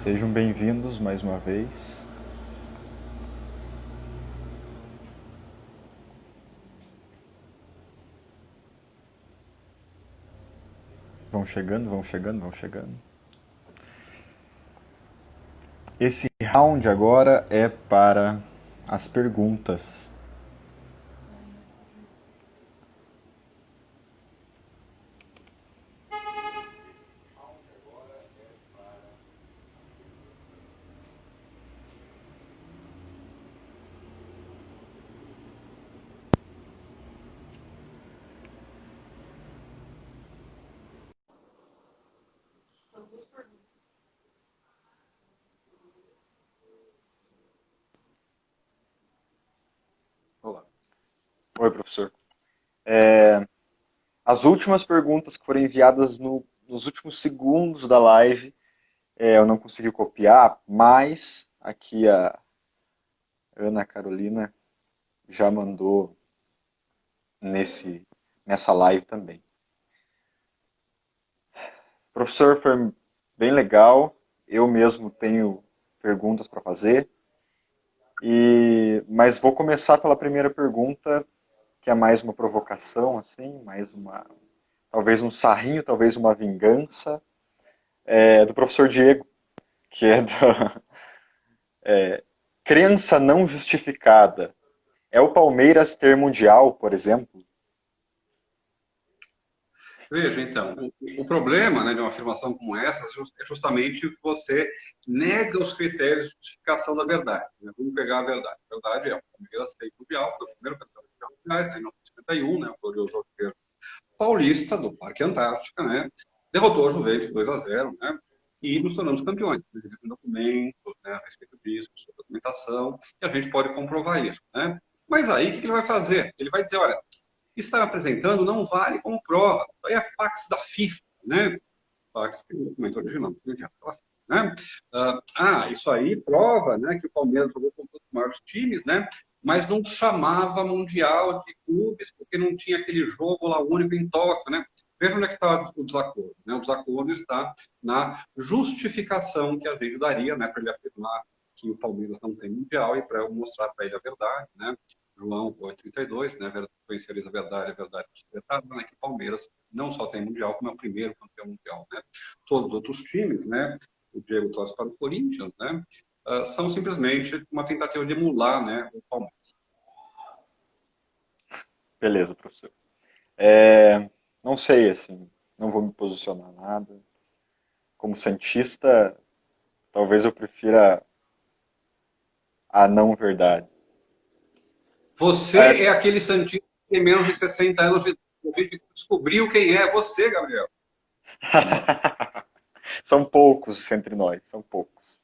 Sejam bem-vindos mais uma vez. Vão chegando, vão chegando, vão chegando. Esse round agora é para as perguntas. Olá. Oi, professor. As últimas perguntas que foram enviadas nos últimos segundos da live, eu não consegui copiar, mas aqui a Ana Carolina já mandou nessa live também. Professor, foi bem legal. Eu mesmo tenho perguntas para fazer. Mas vou começar pela primeira pergunta, que é mais uma provocação, assim, talvez um sarrinho, talvez uma vingança, do professor Diego, que é da crença não justificada. É o Palmeiras ter mundial, por exemplo? Veja, então, o problema, né, de uma afirmação como essa é justamente que você nega os critérios de justificação da verdade, né? Vamos pegar a verdade. A verdade é o Palmeiras tem mundial, foi o primeiro campeão mundial, está em 1951, né, o glorioso artilheiro paulista do Parque Antártica, né, derrotou a Juventus 2-0, né, e nos tornamos campeões. Existem documentos, né, a respeito disso, sua documentação, e a gente pode comprovar isso, né? Mas aí, o que ele vai fazer? Ele vai dizer, olha, que está apresentando não vale como prova. Isso aí é fax da FIFA, né? Fax tem um documento original, né? Isso aí prova, né, que o Palmeiras jogou com todos os maiores times, né? Mas não chamava Mundial de Clubes porque não tinha aquele jogo lá único em Tóquio, né? Veja onde é que está o desacordo, né? O desacordo está na justificação que a gente daria, né, para ele afirmar que o Palmeiras não tem Mundial e para eu mostrar para ele a verdade, né? João 8:32, né? Conhecereis a verdade despertada, né? Que o Palmeiras não só tem Mundial, como é o primeiro campeão mundial, né? Todos os outros times, né? O Diego torce para o Corinthians, né? São simplesmente uma tentativa de emular, né, o Palmeiras. Beleza, professor. Não sei, assim, não vou me posicionar nada. Como santista, talvez eu prefira a não verdade. Você é É, aquele santista que tem menos de 60 anos de idade. A gente descobriu quem é você, Gabriel. são poucos entre nós, são poucos.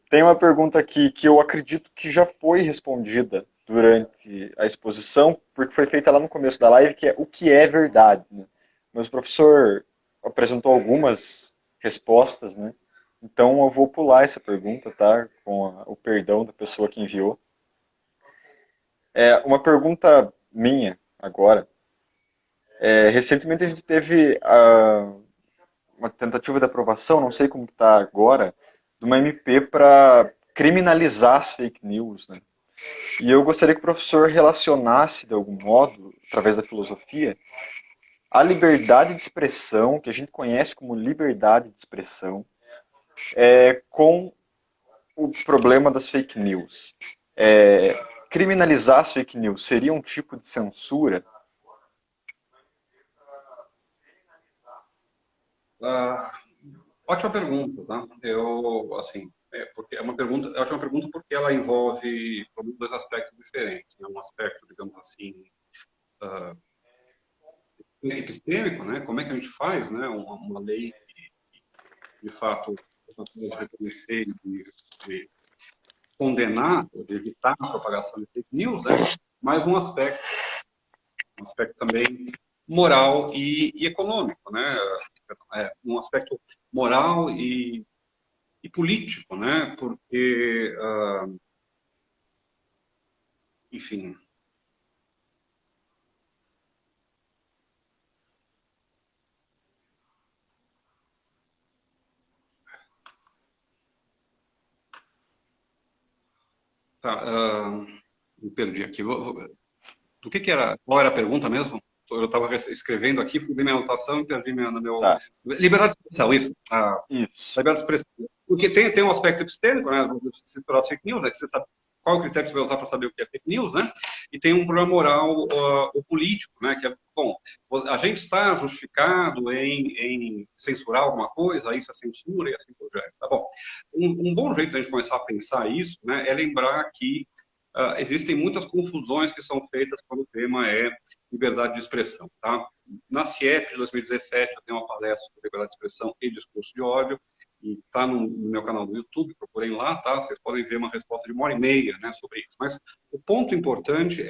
Tem uma pergunta aqui que eu acredito que já foi respondida durante a exposição, porque foi feita lá no começo da live, que é o que é verdade, né? Mas o professor apresentou algumas respostas, né? Então eu vou pular essa pergunta, tá? Com o perdão da pessoa que enviou. Uma pergunta minha agora. Recentemente a gente teve uma tentativa de aprovação, não sei como está agora, de uma MP para criminalizar as fake news, né? E eu gostaria que o professor relacionasse, de algum modo, através da filosofia, a liberdade de expressão, que a gente conhece como liberdade de expressão, com o problema das fake news. Criminalizar as fake news seria um tipo de censura? Ah, Ótima pergunta, tá? Eu, assim, porque é uma pergunta, é ótima pergunta porque ela envolve dois aspectos diferentes, né? Um aspecto, digamos assim, epistêmico, né? Como é que a gente faz, né? Uma lei que, de fato, pode reconhecer e de condenar, ou de evitar a propagação de fake news, né? Mas um aspecto também moral e econômico, né? Um aspecto moral e político, né? Porque, enfim, Tá, me perdi aqui. Do que era? Qual era a pergunta mesmo? Eu estava escrevendo aqui, fui ver minha anotação e perdi no meu. Tá, Liberdade de expressão, isso. isso. Liberdade de expressão. Porque tem um aspecto epistêmico, né? Se tornar fake news, né? Você sabe qual o critério que você vai usar para saber o que é fake news, né? E tem um problema moral o político, né? Que é, bom, a gente está justificado em censurar alguma coisa, isso é censura e assim por diante. Tá bom. Um bom jeito de a gente começar a pensar isso, né? É lembrar que existem muitas confusões que são feitas quando o tema é liberdade de expressão. Tá? Na CIEP de 2017, eu tenho uma palestra sobre liberdade de expressão e discurso de ódio, e está no meu canal do YouTube, procurem lá, tá? Vocês podem ver uma resposta de 1h30, né, sobre isso. Mas o ponto importante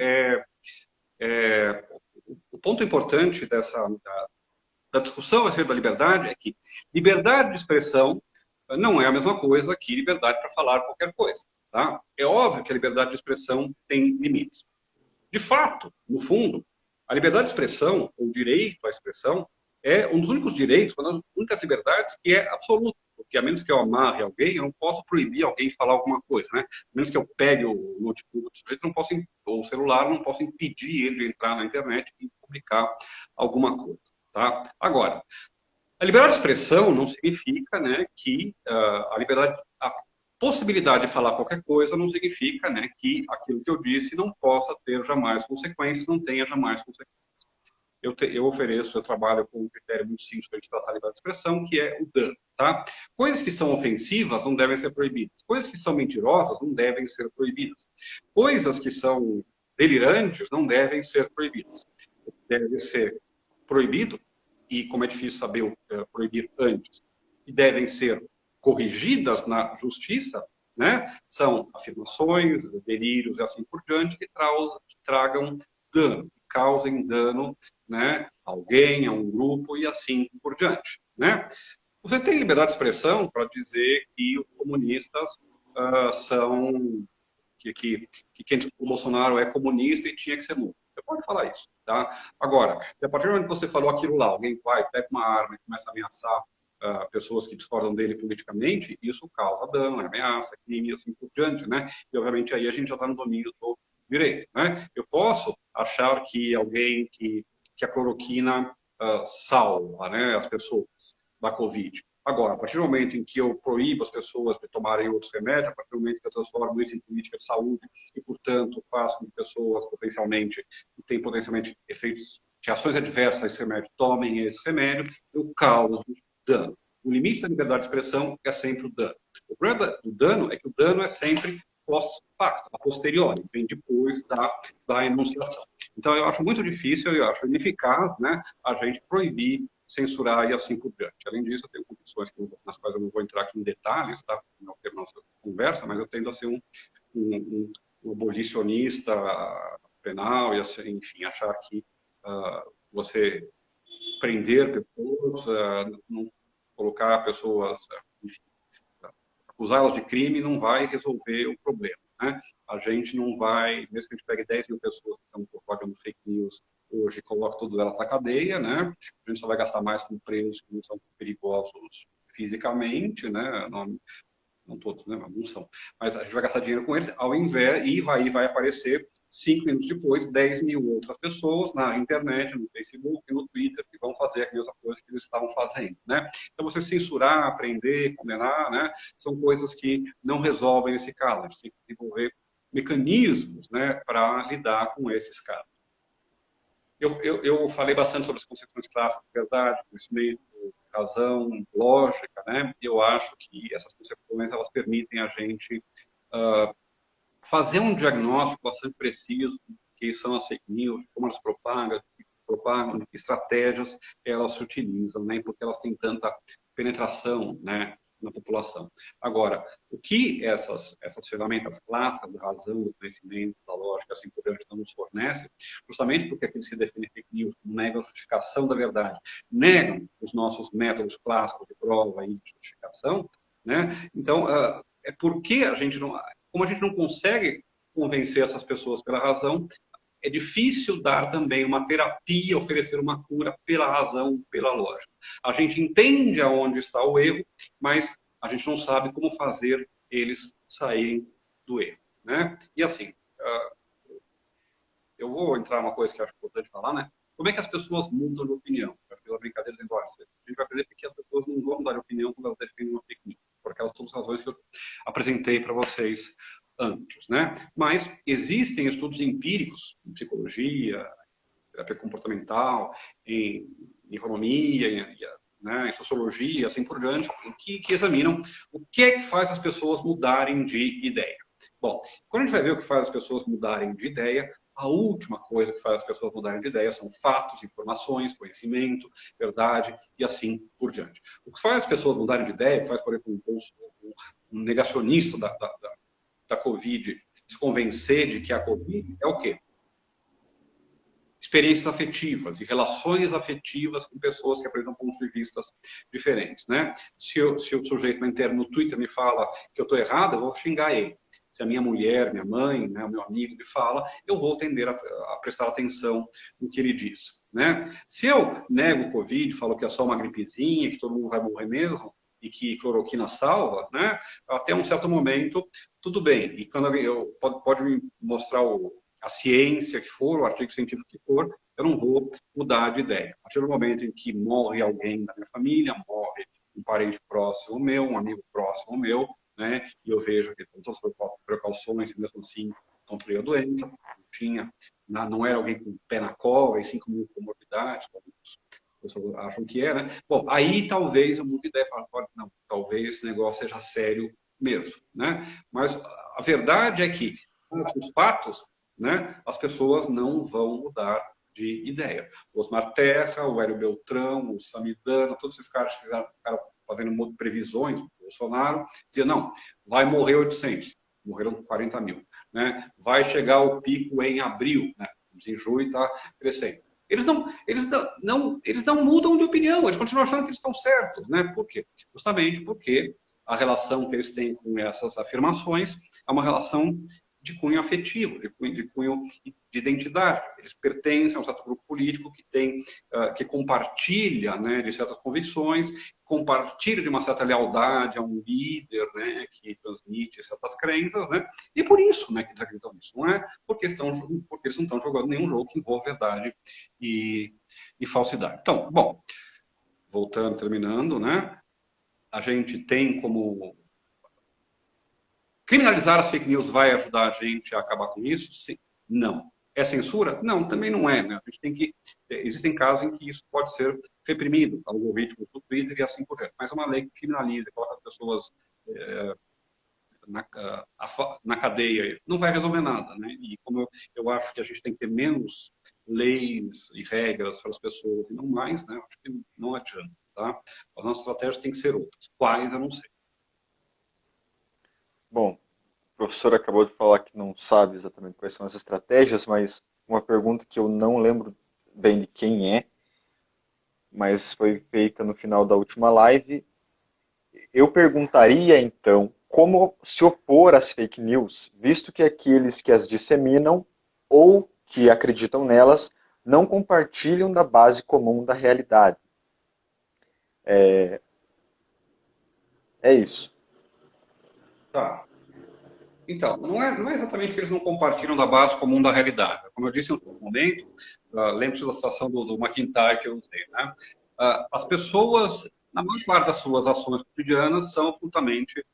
o ponto importante da discussão acerca da liberdade é que liberdade de expressão não é a mesma coisa que liberdade para falar qualquer coisa. Tá? É óbvio que a liberdade de expressão tem limites. De fato, no fundo, a liberdade de expressão, ou direito à expressão, é um dos únicos direitos, uma das únicas liberdades que é absoluta. Porque a menos que eu amarre alguém, eu não posso proibir alguém de falar alguma coisa. Né? A menos que eu pegue o notebook do sujeito, não posso, ou o celular, não posso impedir ele de entrar na internet e publicar alguma coisa. Tá? Agora, a liberdade de expressão não significa, né, que a possibilidade de falar qualquer coisa não significa, né, que aquilo que eu disse não possa ter jamais consequências, não tenha jamais consequências. Eu trabalho com um critério muito simples para a gente tratar a liberdade de expressão, que é o dano. Tá? Coisas que são ofensivas não devem ser proibidas. Coisas que são mentirosas não devem ser proibidas. Coisas que são delirantes não devem ser proibidas. Deve ser proibido, e como é difícil saber proibir antes, e devem ser corrigidas na justiça, né? São afirmações, delírios e assim por diante, que tragam dano, que causem dano, né, a alguém, a um grupo e assim por diante. Né? Você tem liberdade de expressão para dizer que os comunistas são que quem o Bolsonaro é comunista e tinha que ser morto. Você pode falar isso, tá? Agora, a partir do momento que você falou aquilo lá, alguém vai, pega uma arma e começa a ameaçar pessoas que discordam dele politicamente, isso causa dano, ameaça, crime e assim por diante, né? E, obviamente, aí a gente já está no domínio do direito, né? Eu posso achar que alguém que a cloroquina salva, né, as pessoas da Covid. Agora, a partir do momento em que eu proíbo as pessoas de tomarem outros remédios, a partir do momento que eu transformo isso em política de saúde e, portanto, faço com que pessoas que têm potencialmente efeitos, reações adversas a esse remédio, tomem esse remédio, eu causo dano. O limite da liberdade de expressão é sempre o dano. O problema do dano é que o dano é sempre pós-facto, a posteriori, vem depois da enunciação. Então, eu acho muito difícil, eu acho ineficaz, né, a gente proibir, censurar e assim por diante. Além disso, eu tenho convicções nas quais eu não vou entrar aqui em detalhes, tá? Não ter nossa conversa, mas eu tendo a ser um abolicionista penal e, assim, enfim, achar que você prender pessoas, não colocar pessoas, enfim, acusá-las de crime não vai resolver o problema. Né? A gente não vai, mesmo que a gente pegue 10 mil pessoas que estão propagando fake news hoje e coloque todas elas na cadeia, né? A gente só vai gastar mais com presos que não são perigosos fisicamente, né? Não todos, né? Alguns são. Mas a gente vai gastar dinheiro com eles, ao invés, e vai aparecer 5 minutos depois 10 mil outras pessoas na internet, no Facebook, no Twitter, que vão fazer a mesma coisa que eles estavam fazendo, né? Então, você censurar, prender, condenar, né? São coisas que não resolvem esse caso. A gente tem que desenvolver mecanismos, né, para lidar com esses casos. Eu falei bastante sobre as concepções clássicas de verdade, conhecimento, razão, lógica, né? E eu acho que essas concepções elas permitem a gente fazer um diagnóstico bastante preciso do que são as fake news, como elas propagam, que estratégias elas se utilizam, né? Porque elas têm tanta penetração, né, na população. Agora, o que essas ferramentas clássicas da razão, do conhecimento, da lógica, assim por diante, não nos fornecem, justamente porque aqueles que defendem fake news negam a justificação da verdade, negam os nossos métodos clássicos de prova e de justificação, né? Então, é porque como a gente não consegue convencer essas pessoas pela razão, é difícil dar também uma terapia, oferecer uma cura pela razão, pela lógica. A gente entende aonde está o erro, mas a gente não sabe como fazer eles saírem do erro. né? E assim, eu vou entrar uma coisa que eu acho importante falar, né? Como é que as pessoas mudam de opinião? Eu fiz a brincadeira dizendo, olha, a gente vai fazer porque as pessoas não vão mudar de opinião quando elas defendem uma fake news, por aquelas todas as razões que eu apresentei para vocês antes, né? Mas existem estudos empíricos em psicologia, terapia comportamental, em economia, né, em sociologia, assim por diante, que examinam o que é que faz as pessoas mudarem de ideia. Bom, quando a gente vai ver o que faz as pessoas mudarem de ideia, a última coisa que faz as pessoas mudarem de ideia são fatos, informações, conhecimento, verdade e assim por diante. O que faz as pessoas mudarem de ideia, o que faz, por exemplo, um negacionista da Covid se convencer de que é a Covid, é o quê? Experiências afetivas e relações afetivas com pessoas que apresentam pontos de vista diferentes, né? Se o sujeito interno no Twitter me fala que eu estou errado, eu vou xingar ele. Se a minha mulher, minha mãe, né, o meu amigo me fala, eu vou tender a prestar atenção no que ele diz, né? Se eu nego o Covid, falo que é só uma gripezinha, que todo mundo vai morrer mesmo, e que cloroquina salva, né? Até um certo momento, tudo bem. E quando pode me mostrar a ciência que for, o artigo científico que for, eu não vou mudar de ideia. A partir do momento em que morre alguém da minha família, morre um parente próximo meu, um amigo próximo meu, né, e eu vejo que estão todas as precauções, e mesmo assim contraí a doença, não era alguém com pé na cova e 5 mil comorbidades, como as pessoas acham que é, né? Bom, aí talvez eu mude de ideia e fale, não, talvez esse negócio seja sério mesmo, né? Mas a verdade é que, os fatos, né, as pessoas não vão mudar de ideia. O Osmar Terra, o Hélio Beltrão, o Samidana, todos esses caras que ficaram fazendo previsões, o Bolsonaro, diziam, não, vai morrer 800, morreram 40 mil. Né? Vai chegar o pico em abril, né? Em julho está crescendo. Eles não mudam de opinião, eles continuam achando que eles estão certos. Né? Por quê? Justamente porque a relação que eles têm com essas afirmações é uma relação de cunho afetivo, de cunho de identidade. Eles pertencem a um certo grupo político que tem, que compartilha, né, de certas convicções, compartilha de uma certa lealdade a um líder, né, que transmite certas crenças, né, e por isso, né, que eles acreditam nisso. Não é porque eles não estão jogando nenhum jogo que envolva verdade e falsidade. Então, bom, voltando, terminando, né, a gente tem como criminalizar as fake news vai ajudar a gente a acabar com isso? Sim. Não. É censura? Não, também não é. Né? A gente tem que... Existem casos em que isso pode ser reprimido, algoritmos do Twitter e assim por diante. Mas uma lei que criminaliza, coloca as pessoas na cadeia, não vai resolver nada. Né? E como eu acho que a gente tem que ter menos leis e regras para as pessoas e não mais, né? Eu acho que não adianta. Tá? As nossas estratégias têm que ser outras. Quais, eu não sei. Bom, o professor acabou de falar que não sabe exatamente quais são as estratégias, mas uma pergunta que eu não lembro bem de quem é, mas foi feita no final da última live. Eu perguntaria então como se opor às fake news, visto que aqueles que as disseminam ou que acreditam nelas não compartilham da base comum da realidade. É isso. Tá. Então, não é exatamente que eles não compartilham da base comum da realidade. Como eu disse em outro momento, lembre-se da situação do McIntyre que eu usei. Né? As pessoas, na maior parte das suas ações cotidianas, são absolutamente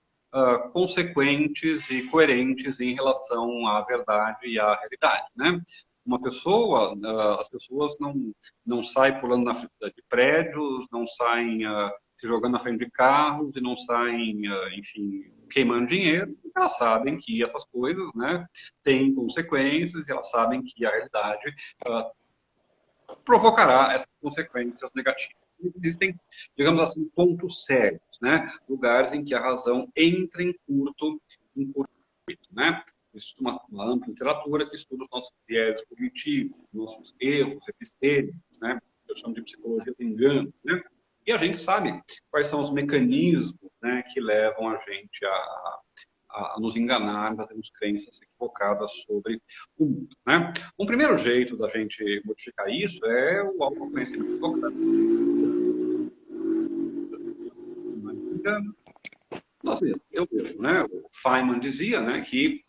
consequentes e coerentes em relação à verdade e à realidade. Né? Uma pessoa, as pessoas não saem pulando na frente de prédios, não saem se jogando na frente de carros e não saem, enfim, queimando dinheiro, elas sabem que essas coisas, né, têm consequências e elas sabem que a realidade provocará essas consequências negativas. Existem, digamos assim, pontos sérios, né, lugares em que a razão entra em curto, né? Existe uma ampla literatura que estuda os nossos viés cognitivos, nossos erros epistêmicos, né? Eu chamo de psicologia do engano, né? E a gente sabe quais são os mecanismos, né, que levam a gente a nos enganar, a termos crenças equivocadas sobre o mundo. Né? Um primeiro jeito da gente modificar isso é o autoconhecimento. Nós mesmos, eu mesmo, né? O Feynman dizia, né, que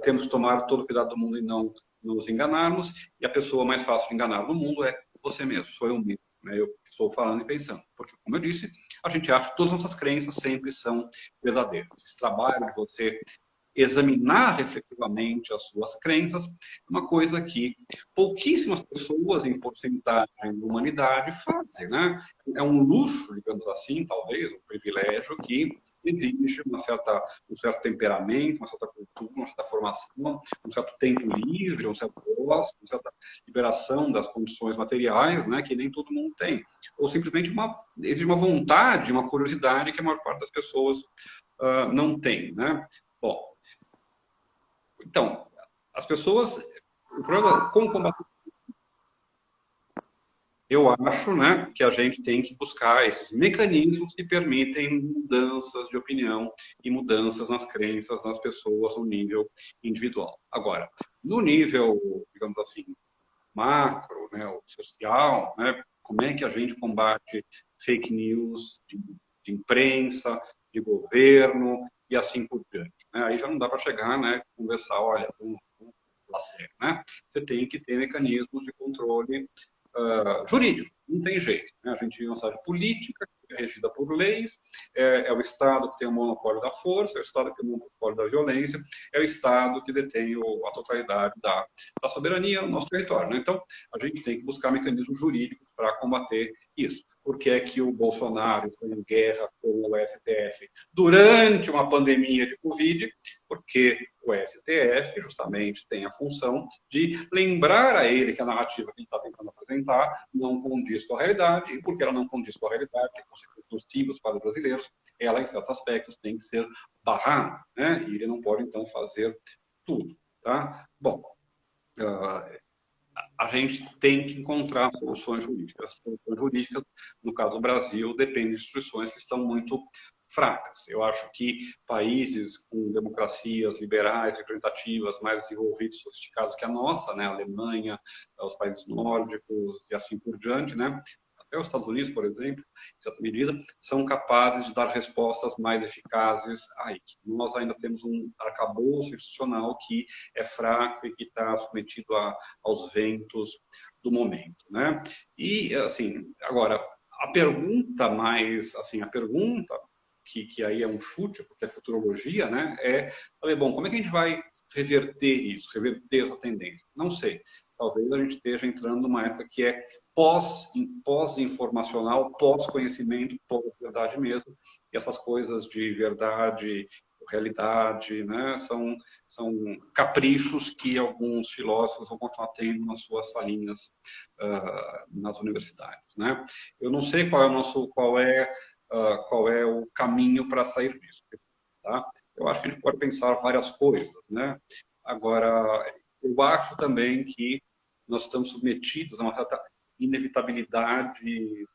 temos que tomar todo o cuidado do mundo e não nos enganarmos, e a pessoa mais fácil de enganar no mundo é você mesmo, sou eu mesmo, né? Eu estou falando e pensando, porque, como eu disse, a gente acha que todas as nossas crenças sempre são verdadeiras. Esse trabalho de você examinar reflexivamente as suas crenças, é uma coisa que pouquíssimas pessoas, em porcentagem da humanidade, fazem, né? É um luxo, digamos assim, talvez, um privilégio que exige um certo temperamento, uma certa cultura, uma certa formação, um certo tempo livre, um certo gosto, uma certa liberação das condições materiais, né, que nem todo mundo tem. Ou simplesmente exige uma vontade, uma curiosidade que a maior parte das pessoas não tem, né? Bom, então, as pessoas, o problema com combater, eu acho, né, que a gente tem que buscar esses mecanismos que permitem mudanças de opinião e mudanças nas crenças das pessoas no nível individual. Agora, no nível, digamos assim, macro, né, o social, né, como é que a gente combate fake news de imprensa, de governo e assim por diante. Né? Aí já não dá para chegar, né, conversar, olha, vamos falar sério, né? Você tem que ter mecanismos de controle jurídico, não tem jeito. Né? A gente vive uma sociedade política, que é regida por leis, é o Estado que tem o monopólio da força, é o Estado que tem o monopólio da violência, é o Estado que detém a totalidade da soberania no nosso território. Né? Então, a gente tem que buscar mecanismos jurídicos para combater isso. Por que é que o Bolsonaro está em guerra com o STF durante uma pandemia de Covid? Porque o STF justamente tem a função de lembrar a ele que a narrativa que ele está tentando apresentar não condiz com a realidade, e porque ela não condiz com a realidade, tem consequências nocivas para os brasileiros, ela, em certos aspectos, tem que ser barrada, né? E ele não pode, então, fazer tudo, tá? Bom, a gente tem que encontrar soluções jurídicas. Soluções jurídicas, no caso do Brasil, dependem de instituições que estão muito fracas. Eu acho que países com democracias liberais, representativas, mais desenvolvidos, sofisticados que a nossa, né, a Alemanha, os países nórdicos e assim por diante, né, até os Estados Unidos, por exemplo, em certa medida, são capazes de dar respostas mais eficazes a isso. Nós ainda temos um arcabouço institucional que é fraco e que está submetido aos ventos do momento, né? E, assim, agora, a pergunta que aí é um chute, porque é futurologia, né? Bom, como é que a gente vai reverter isso, reverter essa tendência? Não sei. Talvez a gente esteja entrando numa época que é pós-informacional, pós-conhecimento, pós-verdade mesmo, e essas coisas de verdade, realidade, né, são caprichos que alguns filósofos vão continuar tendo nas suas salinhas nas universidades, né? Eu não sei qual é o caminho para sair disso, tá? Eu acho que a gente pode pensar várias coisas, né? Agora, eu acho também que nós estamos submetidos a uma certa inevitabilidade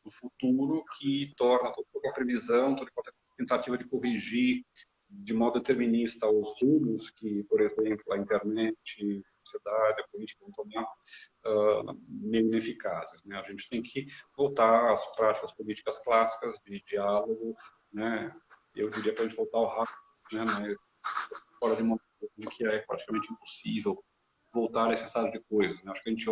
do futuro que torna toda a previsão, toda a tentativa de corrigir de modo determinista os rumos que, por exemplo, a internet, a sociedade, a política vão tomar meio ineficazes. Né? A gente tem que voltar às práticas políticas clássicas de diálogo, né? Eu diria para a gente voltar ao rápido, né? Mas fora de uma de que é praticamente impossível voltar a esse estado de coisas. Né? Acho que a gente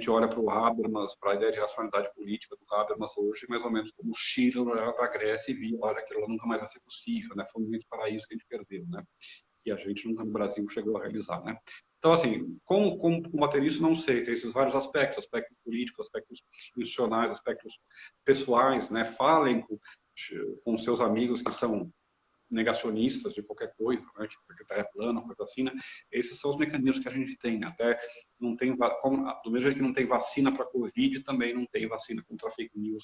olha para o Habermas, para a ideia de racionalidade política do Habermas hoje, mais ou menos como o Schiller olhava para a Grécia e via, olha, aquilo nunca mais vai ser possível, né? Foi um momento de paraíso que a gente perdeu, né? E a gente nunca no Brasil chegou a realizar, né? Então, assim, como combater isso, não sei. Tem esses vários aspectos, aspectos políticos, aspectos institucionais, aspectos pessoais, né? Falem com seus amigos que são negacionistas de qualquer coisa, né, que a Terra é plana, coisa assim, né? Esses são os mecanismos que a gente tem. Até não tem, do mesmo jeito que não tem vacina para Covid, também não tem vacina contra fake news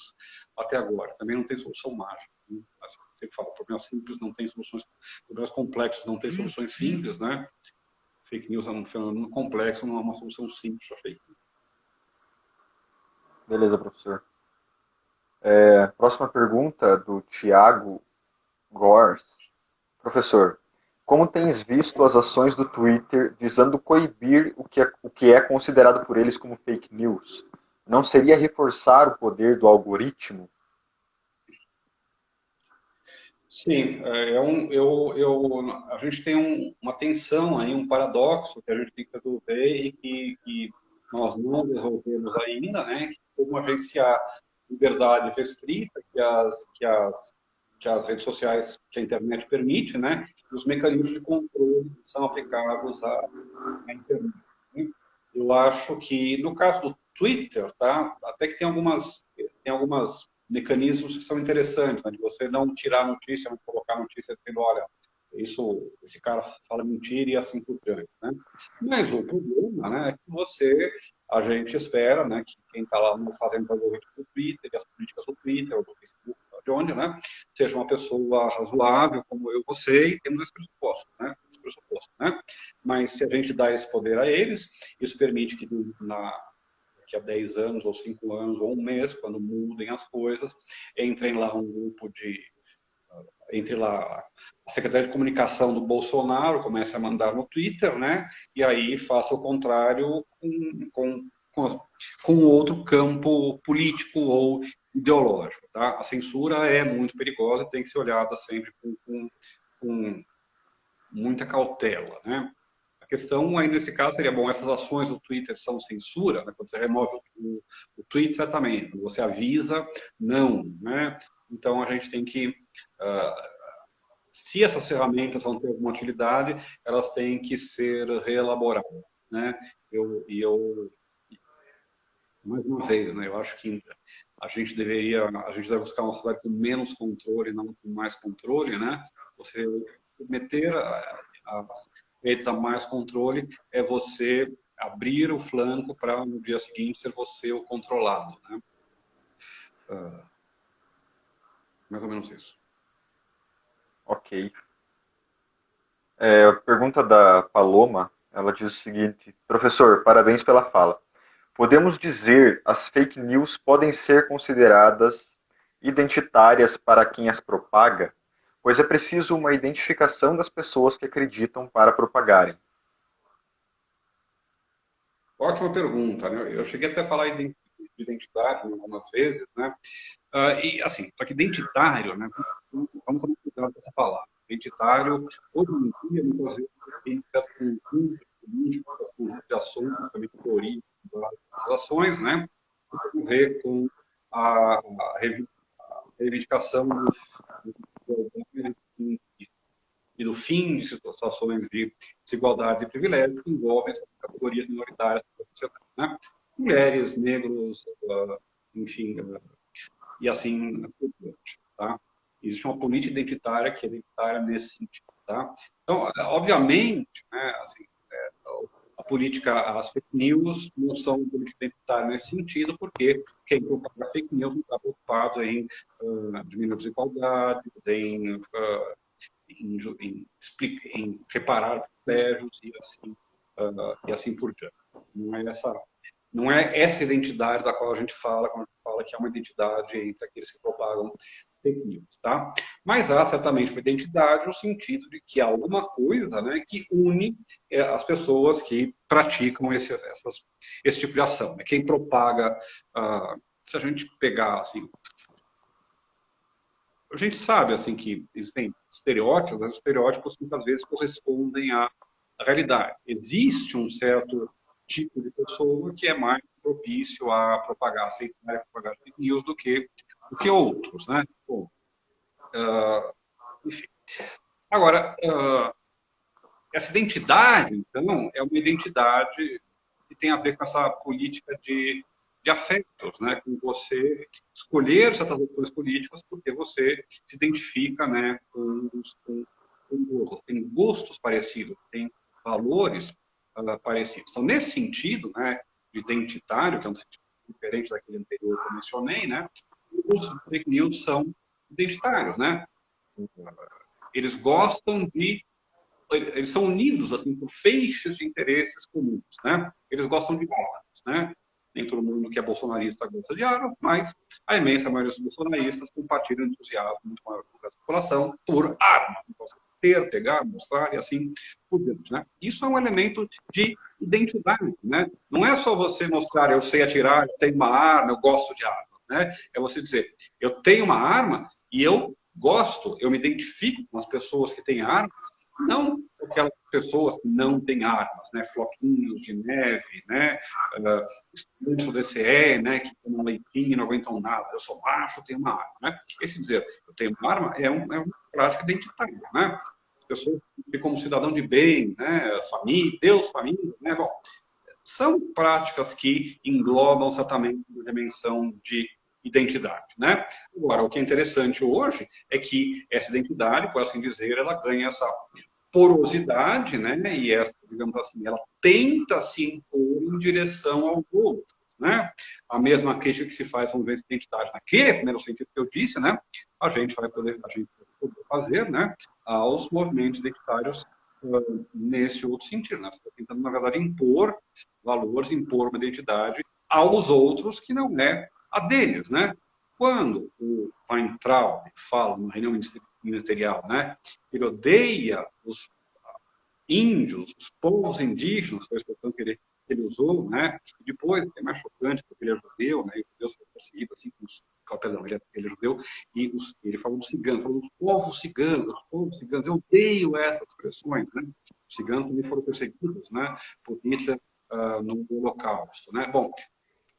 até agora. Também não tem solução mágica. Né? Assim, sempre falo, problemas simples não tem soluções, problemas complexos não tem soluções simples, né? Fake news é um fenômeno complexo, não é uma solução simples para fake news. Beleza, professor. Próxima pergunta do Tiago Gors. Professor, como tens visto as ações do Twitter visando coibir o que é considerado por eles como fake news? Não seria reforçar o poder do algoritmo? Sim, a gente tem uma tensão aí, um paradoxo que a gente tem que resolver e que nós não resolvemos ainda, né? Que como agenciar liberdade restrita que as redes sociais, que a internet permite, né? E os mecanismos de controle que são aplicados à internet, né? Eu acho que no caso do Twitter, tá? Até que tem algumas mecanismos que são interessantes, né? De você não tirar a notícia, não colocar a notícia dizendo, olha, esse cara fala mentira e assim por diante, né? Mas o problema, né, é que a gente espera, né, que quem está lá fazendo os algoritmos do Twitter, e as políticas do Twitter, ou do Facebook, de onde, né, seja uma pessoa razoável, como eu, você, e temos esse pressuposto, né? Esse pressuposto, né? Mas se a gente dá esse poder a eles, isso permite que daqui a 10 anos, ou 5 anos, ou um mês, quando mudem as coisas, entrem lá um grupo entre lá a Secretaria de Comunicação do Bolsonaro, comece a mandar no Twitter, né? E aí faça o contrário com outro campo político ou ideológico, tá? A censura é muito perigosa, tem que ser olhada sempre com muita cautela, né? A questão aí, nesse caso, seria, bom, essas ações do Twitter são censura, né? Quando você remove o tweet, certamente. Quando você avisa, não, né? Então, a gente tem que... se essas ferramentas vão ter alguma utilidade, elas têm que ser reelaboradas, né? Mais uma vez, né? Eu acho que a gente deve buscar uma sociedade com menos controle, não com mais controle, né? Você meter as redes a mais controle é você abrir o flanco para no dia seguinte ser você o controlado, né? Mais ou menos isso. Ok. A pergunta da Paloma, ela diz o seguinte: Professor, parabéns pela fala. Podemos dizer as fake news podem ser consideradas identitárias para quem as propaga, pois é preciso uma identificação das pessoas que acreditam para propagarem. Ótima pergunta, né? Eu cheguei até a falar de identidade algumas vezes, né? E assim, só que identitário, né? Vamos tomar cuidado com essa palavra. Identitário, hoje em dia, muitas vezes, tem certo conjunto de políticas, conjunto de ações, também de teorias, das ações, né? Que tem a ver com a reivindicação e do fim de situações de desigualdade e privilégio que envolvem essas categorias minoritárias da sociedade, né? Mulheres, negros, enfim, e assim por diante, tá? Existe uma política identitária que é identitária nesse sentido, tá? Então, obviamente, né, assim, a política, as fake news não são política identitária nesse sentido, porque quem propaga fake news não está preocupado em diminuir a desigualdade, em reparar privilégios e assim por diante. Não é essa identidade da qual a gente fala quando a gente fala que é uma identidade entre aqueles que propagam fake news, tá? Mas há certamente uma identidade no sentido de que há alguma coisa, né, que une as pessoas que praticam esse tipo de ação. Né? Quem propaga, se a gente pegar assim, a gente sabe assim que existem estereótipos, mas os estereótipos muitas vezes correspondem à realidade. Existe um certo tipo de pessoa que é mais propício a propagar, aceitar e propagar fake news do que outros, né? Bom, enfim. Agora, essa identidade, então, é uma identidade que tem a ver com essa política de afetos, né? Com você escolher certas opções políticas porque você se identifica, né, com outros, tem gostos parecidos, tem valores parecidos. Então, nesse sentido, né, de identitário, que é um sentido diferente daquele anterior que eu mencionei, né, os fake news são identitários, né? Eles gostam de eles são unidos assim por feixes de interesses comuns, né? Eles gostam de armas, né? Nem todo mundo que é bolsonarista gosta de armas, mas a imensa maioria dos bolsonaristas compartilham o entusiasmo muito maior da população por armas. Ter, pegar, mostrar e assim por diante, né? Isso é um elemento de identidade, né? Não é só você mostrar eu sei atirar, eu tenho uma arma, eu gosto de armas, né? É você dizer eu tenho uma arma e eu gosto, eu me identifico com as pessoas que têm armas, não aquelas pessoas que não têm armas, né? Floquinhos de neve, né? Estudantes do DCE, né? Que tomam leitinho e não aguentam nada. Eu sou macho, tenho uma arma, né? Esse dizer, eu tenho uma arma é uma prática identitária, né? As pessoas como cidadão de bem, né? Família, Deus, família, né? Bom, são práticas que englobam certamente uma dimensão de identidade, né? Agora, o que é interessante hoje é que essa identidade, por assim dizer, ela ganha essa porosidade, né? E essa, digamos assim, ela tenta se impor em direção ao outro, né? A mesma crítica que se faz ao movimento identitário naquele primeiro sentido que eu disse, né? A gente vai poder fazer, né? Aos movimentos identitários nesse outro sentido, né? Você está tentando, na verdade, impor valores, impor uma identidade aos outros que não é a deles, né? Quando o Weintraub fala na reunião ministerial, né? Ele odeia os índios, os povos indígenas, foi a expressão que ele usou, né? E depois, é mais chocante, porque ele é judeu, né? E os judeus foram perseguidos assim, perdão, ele é judeu, e ele falou dos ciganos, falou dos povos ciganos, eu odeio essas expressões, né? Os ciganos também foram perseguidos, né? Por Hitler no Holocausto, né? Bom,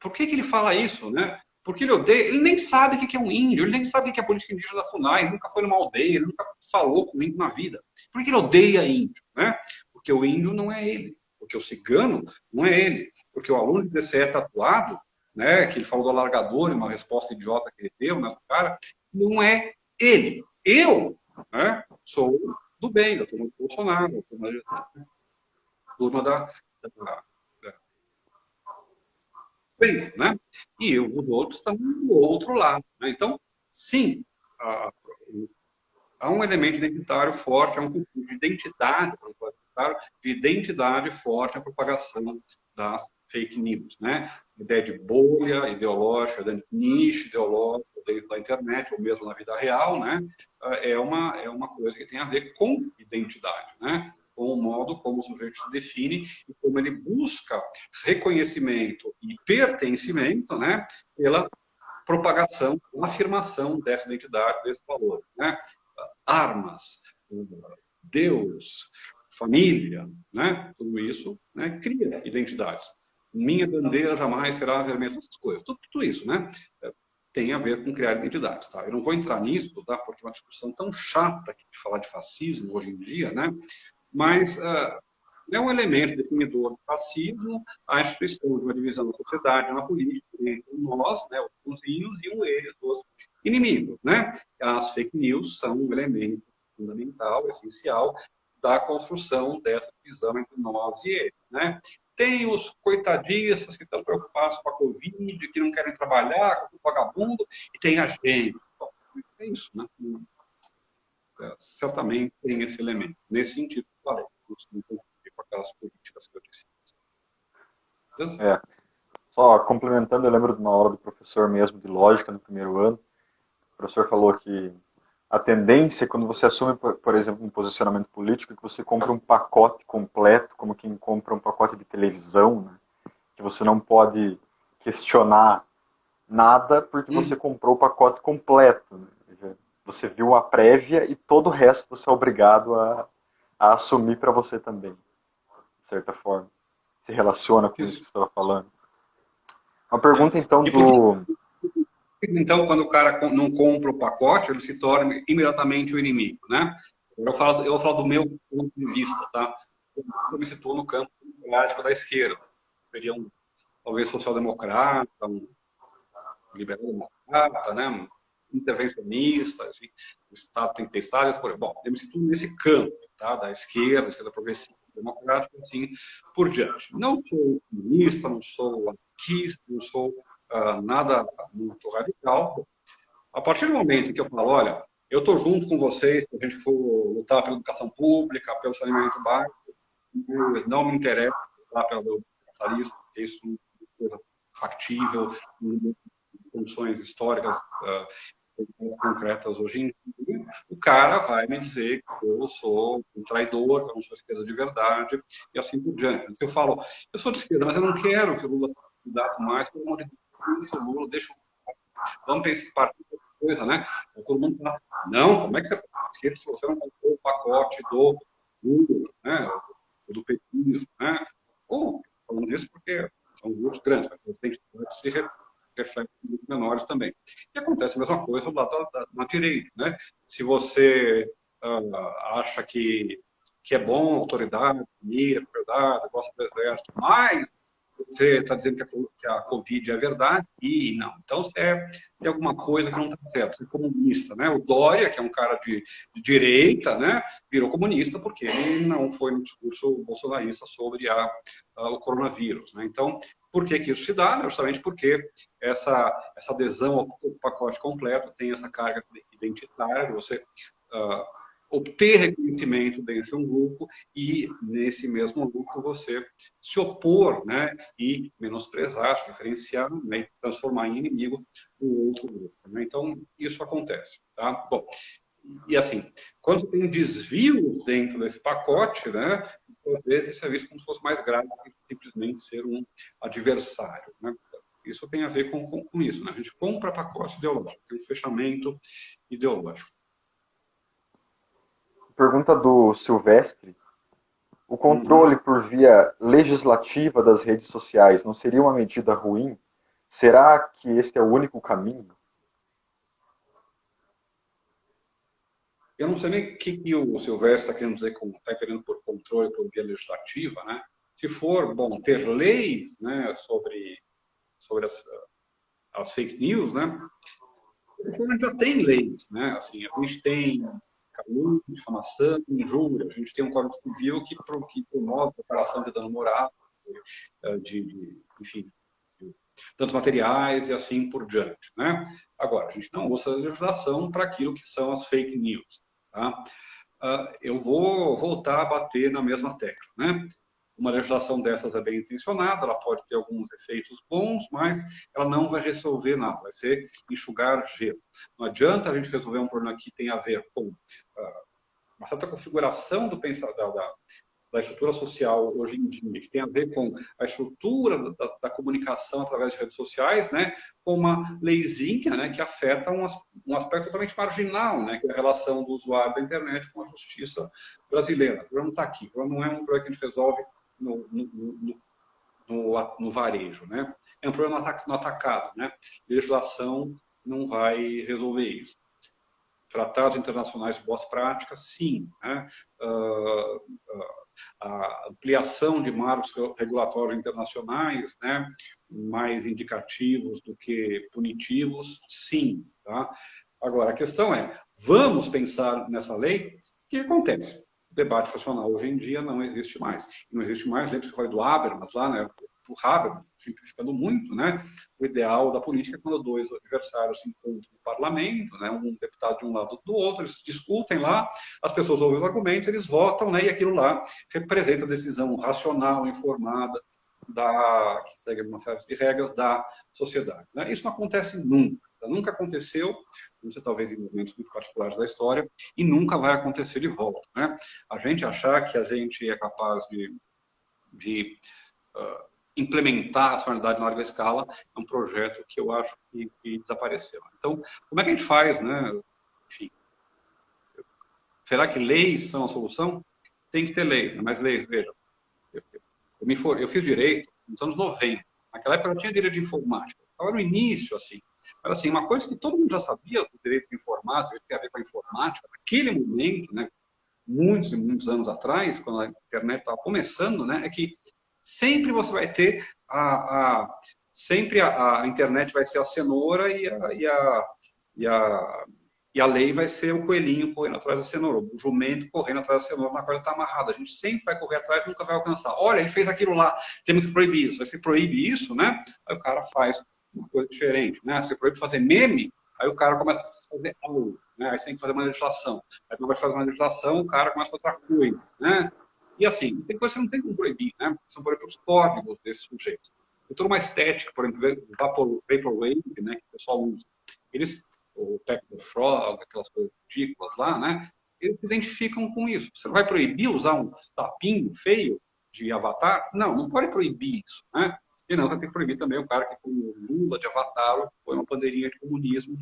por que ele fala isso, né? Porque ele odeia, ele nem sabe o que é um índio, ele nem sabe o que é a política indígena da FUNAI, ele nunca foi numa aldeia, ele nunca falou com índio na vida. Por que ele odeia índio, né? Porque o índio não é ele, porque o cigano não é ele, porque o aluno de DCE tatuado, né, que ele falou do alargador em uma resposta idiota que ele deu, né, cara, não é ele. Eu, né, sou do bem, da turma do Bolsonaro, da turma da bem, né? E os outros estão do outro lado, né? Então, sim, há um elemento identitário forte, há um conjunto de identidade, de identidade forte na propagação das fake news, né? A ideia de bolha ideológica, a ideia de nicho ideológico dentro da internet, ou mesmo na vida real, né? É uma coisa que tem a ver com identidade, né? Com o modo como o sujeito se define e como ele busca reconhecimento e pertencimento, né? Pela propagação, afirmação dessa identidade, desse valor, né? Armas, Deus, família, né? Tudo isso, né? Cria identidades. Minha bandeira jamais será vermelha, essas coisas. Tudo isso, né? Tem a ver com criar identidades, tá? Eu não vou entrar nisso, tá? Porque é uma discussão tão chata de falar de fascismo hoje em dia, né? Mas é um elemento definidor do fascismo, a instituição de uma divisão da sociedade, uma política entre nós, né, os bonzinhos, e eles, os inimigos, né? As fake news são um elemento fundamental, essencial, da construção dessa divisão entre nós e eles, né? Tem os coitadistas que estão preocupados com a Covid, que não querem trabalhar, com o vagabundo, e tem a gente. Bom, é isso, né? Certamente tem esse elemento. Nesse sentido, falei, não confundir com aquelas políticas que eu disse. Beleza? É. Só complementando, eu lembro de uma aula do professor mesmo de lógica no primeiro ano. O professor falou que a tendência, quando você assume, por exemplo, um posicionamento político, é que você compra um pacote completo, como quem compra um pacote de televisão, né? Que você não pode questionar nada porque você comprou o pacote completo, né? Você viu a prévia e todo o resto você é obrigado a assumir para você também, de certa forma. Se relaciona com isso que você estava falando. Uma pergunta, então, Então, quando o cara não compra o pacote, ele se torna imediatamente o inimigo, né? Eu vou falar do meu ponto de vista, tá? Eu me situo no campo democrático da esquerda. Seria talvez social-democrata, um liberal-democrata, né? Um intervencionista, assim, o Estado tem que ter estádios, por exemplo. Bom, eu me situo nesse campo, tá? Da esquerda progressista, democrática, assim por diante. Não sou comunista, não sou anarquista, não sou nada muito radical. A partir do momento em que eu falo, olha, eu estou junto com vocês, se a gente for lutar pela educação pública, pelo saneamento básico, não me interessa lutar pelo capitalismo, porque isso é uma coisa factível, condições históricas concretas hoje em dia, o cara vai me dizer que eu sou um traidor, que eu não sou esquerda de verdade, e assim por diante. Se eu falo, eu sou de esquerda, mas eu não quero que o Lula seja candidato mais, pelo amor de Deus, o Lula, deixa vamos pensar coisa, né? Todo mundo fala, não, como é que você pode se você não comprou o pacote do Google, né? Do petismo, né? Ou, falando disso porque são grupos grandes, mas eles têm que se refletem em grupos menores também. E acontece a mesma coisa lá na direita, né? Se você acha que é bom, autoridade, família, propriedade, gosta do exército, mas você está dizendo que a Covid é verdade e não. Então, tem alguma coisa que não está certo. Você é comunista, né? O Dória, que é um cara de direita, né? Virou comunista porque ele não foi no discurso bolsonarista sobre o coronavírus, né? Então, por que isso se dá? Justamente porque essa adesão ao pacote completo tem essa carga identitária de você obter reconhecimento dentro de um grupo e, nesse mesmo grupo, você se opor, né, e menosprezar, diferenciar, né, e transformar em inimigo o outro grupo. Né? Então, isso acontece. Tá? Bom, e assim, quando você tem desvios dentro desse pacote, né, às vezes isso é visto como se fosse mais grave que simplesmente ser um adversário. Né? Isso tem a ver com isso. Né? A gente compra pacote ideológico, tem um fechamento ideológico. Pergunta do Silvestre. O controle por via legislativa das redes sociais não seria uma medida ruim? Será que este é o único caminho? Eu não sei nem o que o Silvestre está querendo dizer, está entendendo por controle por via legislativa, né? Se for, bom, ter leis, né, sobre as fake news, né? A gente já tem leis, né? Assim, a gente tem calúnia, difamação, injúria, a gente tem um Código Civil que promove a preparação de dano moral, enfim, de danos materiais e assim por diante, né? Agora, a gente não usa a legislação para aquilo que são as fake news, tá? Eu vou voltar a bater na mesma tecla, né? Uma legislação dessas é bem intencionada, ela pode ter alguns efeitos bons, mas ela não vai resolver nada, vai ser enxugar gelo. Não adianta a gente resolver um problema que tem a ver com uma certa configuração do pensamento, da estrutura social hoje em dia, que tem a ver com a estrutura da comunicação através de redes sociais, né, com uma leizinha, né, que afeta um aspecto totalmente marginal, né, que é a relação do usuário da internet com a justiça brasileira. O problema não está aqui, o problema não é um problema que a gente resolve no varejo, né? É um problema no atacado, né? legislação não vai resolver isso. Tratados internacionais de boas práticas, sim, né? A ampliação de marcos regulatórios internacionais, né? mais indicativos do que punitivos, sim. Tá? Agora, a questão é, vamos pensar nessa lei? O que acontece? O debate racional hoje em dia não existe mais. Não existe mais, lembra-se do Habermas lá, né? Do Habermas, simplificando muito, né? O ideal da política é quando dois adversários se encontram no parlamento, né? Um deputado de um lado do outro, eles discutem lá, as pessoas ouvem os argumentos, eles votam, né? E aquilo lá representa a decisão racional, informada, que segue uma série de regras da sociedade. Né? Isso não acontece nunca. Nunca aconteceu, não sei, talvez em momentos muito particulares da história, e nunca vai acontecer de volta. Né? A gente achar que a gente é capaz de implementar a sonoridade na larga escala é um projeto que eu acho que desapareceu. Então, como é que a gente faz? Né? Enfim, será que leis são a solução? Tem que ter leis, né? Mas leis, veja, eu fiz direito nos anos 90. Naquela época eu tinha direito de informática. Estava no início, assim. Mas, assim, uma coisa que todo mundo já sabia do direito de informática, que tem a ver com a informática, naquele momento, né, muitos e muitos anos atrás, quando a internet estava começando, né, é que sempre você vai ter sempre a internet vai ser a cenoura e a lei vai ser o coelhinho correndo atrás da cenoura, o jumento correndo atrás da cenoura na qual ele está amarrado. A gente sempre vai correr atrás e nunca vai alcançar. Olha, ele fez aquilo lá, temos que proibir isso. Aí você proíbe isso, né? Aí o cara faz uma coisa diferente, né? Você proíbe fazer meme, aí o cara começa a fazer algo, né? Aí você tem que fazer uma legislação. Aí quando vai fazer uma legislação, o cara começa a outra coisa, né? E assim, tem coisa que você não tem como proibir, né? São, por exemplo, os códigos desses sujeitos. Tem toda uma estética, por exemplo, Vaporwave, né, que o pessoal usa. Eles o Paper Frog, aquelas coisas ridículas lá, né? Eles se identificam com isso. Você não vai proibir usar um tapinho feio de avatar? Não, não pode proibir isso, né? E não, tem que proibir também o cara que põe o Lula de avatar, ou que põe uma bandeirinha de comunismo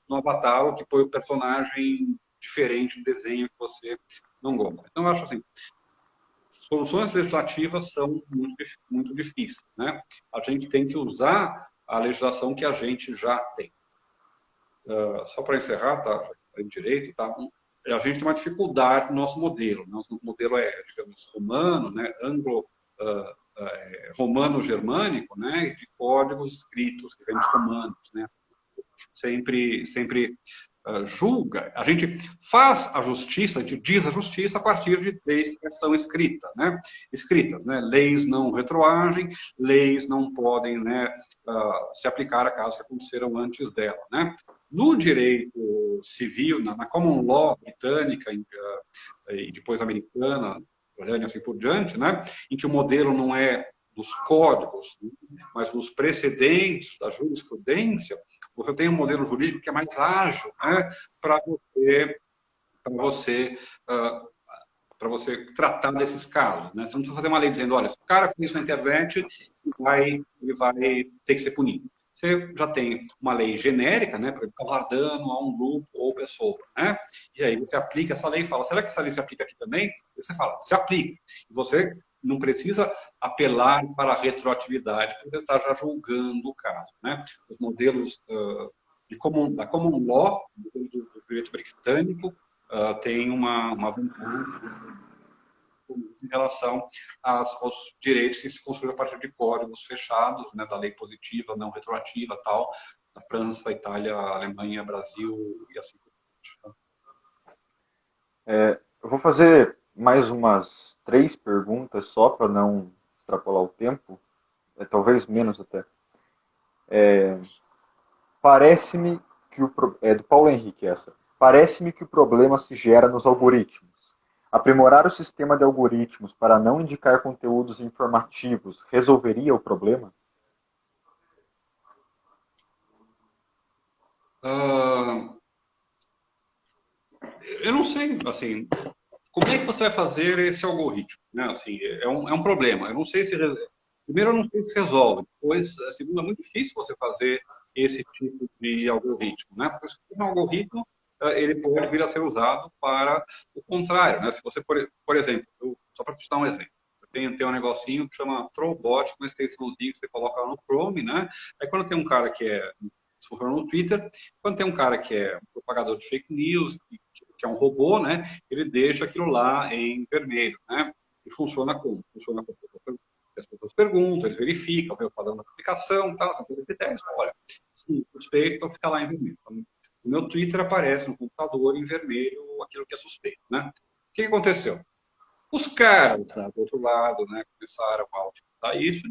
no avatar, ou que põe o personagem diferente do desenho que você não gosta. Então, eu acho assim, soluções legislativas são muito difíceis, né? A gente tem que usar a legislação que a gente já tem. Só para encerrar, tá? Em direito, tá? A gente tem uma dificuldade no nosso modelo. Nosso modelo é, digamos, romano, né? Romano-germânico, né? De códigos escritos que vêm dos romanos, né? Sempre julga, a gente faz a justiça, a gente diz a justiça a partir de leis que estão escritas, né? Leis não retroagem, leis não podem, né, se aplicar a casos que aconteceram antes dela, né? No direito civil, na common law britânica e depois americana, e assim por diante, né? Em que o modelo não é dos códigos, mas dos precedentes da jurisprudência, você tem um modelo jurídico que é mais ágil, né, para você, tratar desses casos. Né? Você não precisa fazer uma lei dizendo, olha, se o cara fez isso na internet, ele vai ter que ser punido. Você já tem uma lei genérica, né, para causar dano a um grupo ou pessoa, né? E aí você aplica essa lei e fala, será que essa lei se aplica aqui também? E você fala, se aplica. E você não precisa apelar para a retroatividade, porque está já julgando o caso, né? Os modelos da common law, do direito britânico, tem uma vantagem em relação aos direitos que se construíram a partir de códigos fechados, né, da lei positiva, não retroativa, tal, da França, Itália, Alemanha, Brasil e assim por diante. Eu vou fazer mais umas 3 perguntas só para não extrapolar o tempo, talvez menos até. Parece-me que é do Paulo Henrique essa. Parece-me que o problema se gera nos algoritmos. Aprimorar o sistema de algoritmos para não indicar conteúdos informativos resolveria o problema? Eu não sei, assim, como é que você vai fazer esse algoritmo? Né? Assim, é um problema. Eu não sei se primeiro eu não sei se resolve. Depois, segundo, é muito difícil você fazer esse tipo de algoritmo, né? Porque se for um algoritmo, ele pode vir a ser usado para o contrário, né? Se você, por exemplo, só para te dar um exemplo, tem um negocinho que chama Trollbot, uma extensãozinha que você coloca no Chrome, né? Aí quando tem um cara que se for no Twitter, quando tem um cara que é um propagador de fake news, que é um robô, né? Ele deixa aquilo lá em vermelho, né? E funciona como? Funciona como? As pessoas perguntam, eles verificam, vê o padrão da publicação, tal, tem todos os critérios. Olha, se suspeito, então fica lá em vermelho. Então, no meu Twitter aparece no computador em vermelho aquilo que é suspeito, né? O que aconteceu? Os caras, né, do outro lado, né, começaram a utilizar isso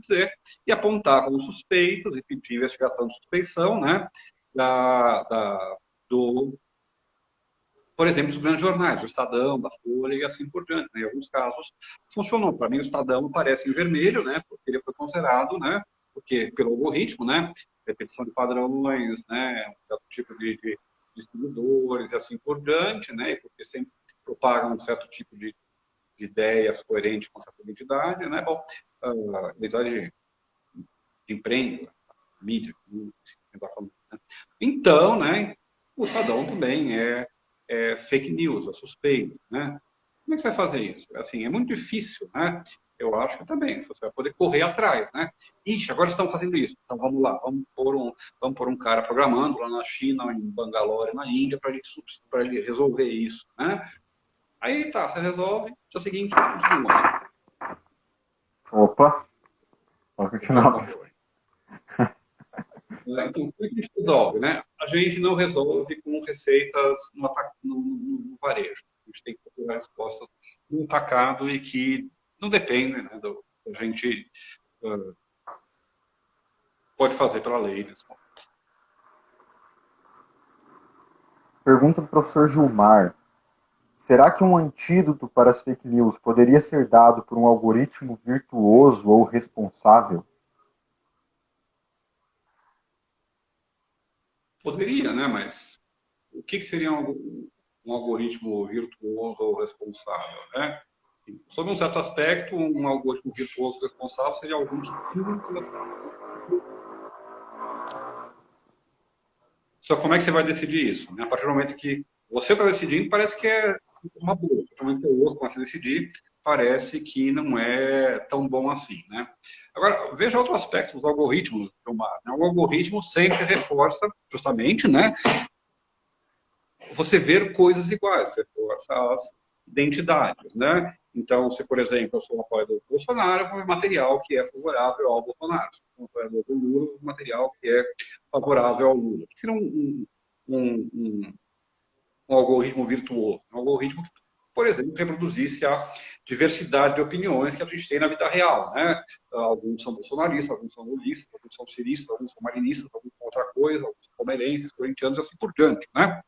e apontar como suspeitos e pedir investigação de suspeição, né, do, por exemplo, dos grandes jornais, do Estadão, da Folha e assim por diante. Né? Em alguns casos funcionou. Para mim, o Estadão aparece em vermelho, né, porque ele foi considerado, né, porque pelo algoritmo, né, repetição de padrões, né, um certo tipo de distribuidores e assim por diante, né, e porque sempre propagam um certo tipo de ideias coerentes com essa identidade, né, bom, identidade de imprensa, mídia, né? Então, né, o Estadão também é fake news, é suspeito, né? Como é que você vai fazer isso? Assim, é muito difícil, né? Eu acho que também, você vai poder correr atrás, né? Ixi, agora estão fazendo isso. Então vamos lá, vamos pôr um cara programando lá na China, em Bangalore, na Índia, para ele resolver isso, né? Aí tá, você resolve, dia seguinte, continua, né? Opa, pode continuar. Então, como é que a gente resolve, né? A gente não resolve com receitas no varejo. A gente tem que procurar respostas no atacado e que não dependem, né, do que a gente pode fazer pela lei nesse momento. Pergunta do professor Gilmar. Será que um antídoto para as fake news poderia ser dado por um algoritmo virtuoso ou responsável? Poderia, né? Mas o que seria um algoritmo virtuoso ou responsável, né? Sob um certo aspecto, um algoritmo virtuoso responsável seria algum que só como é que você vai decidir isso? A partir do momento que você está decidindo, parece que é uma boa. A partir do momento que o outro começa a decidir, parece que não é tão bom assim, né? Agora, veja outro aspecto dos algoritmos, Gilmar, né? O algoritmo sempre reforça, justamente, né? Você ver coisas iguais, reforça as identidades, né? Então, se, por exemplo, eu sou um apoiador do Bolsonaro, eu vou ver material que é favorável ao Bolsonaro. Se eu sou um apoiador do Lula, eu vou ver material que é favorável ao Lula. Que seria um algoritmo virtuoso. Um algoritmo que, por exemplo, reproduzisse a diversidade de opiniões que a gente tem na vida real, né? Alguns são bolsonaristas, alguns são lulistas, alguns são ciristas, alguns são marinistas, alguns são outra coisa, alguns são palmeirenses, corintianos e assim por diante, né?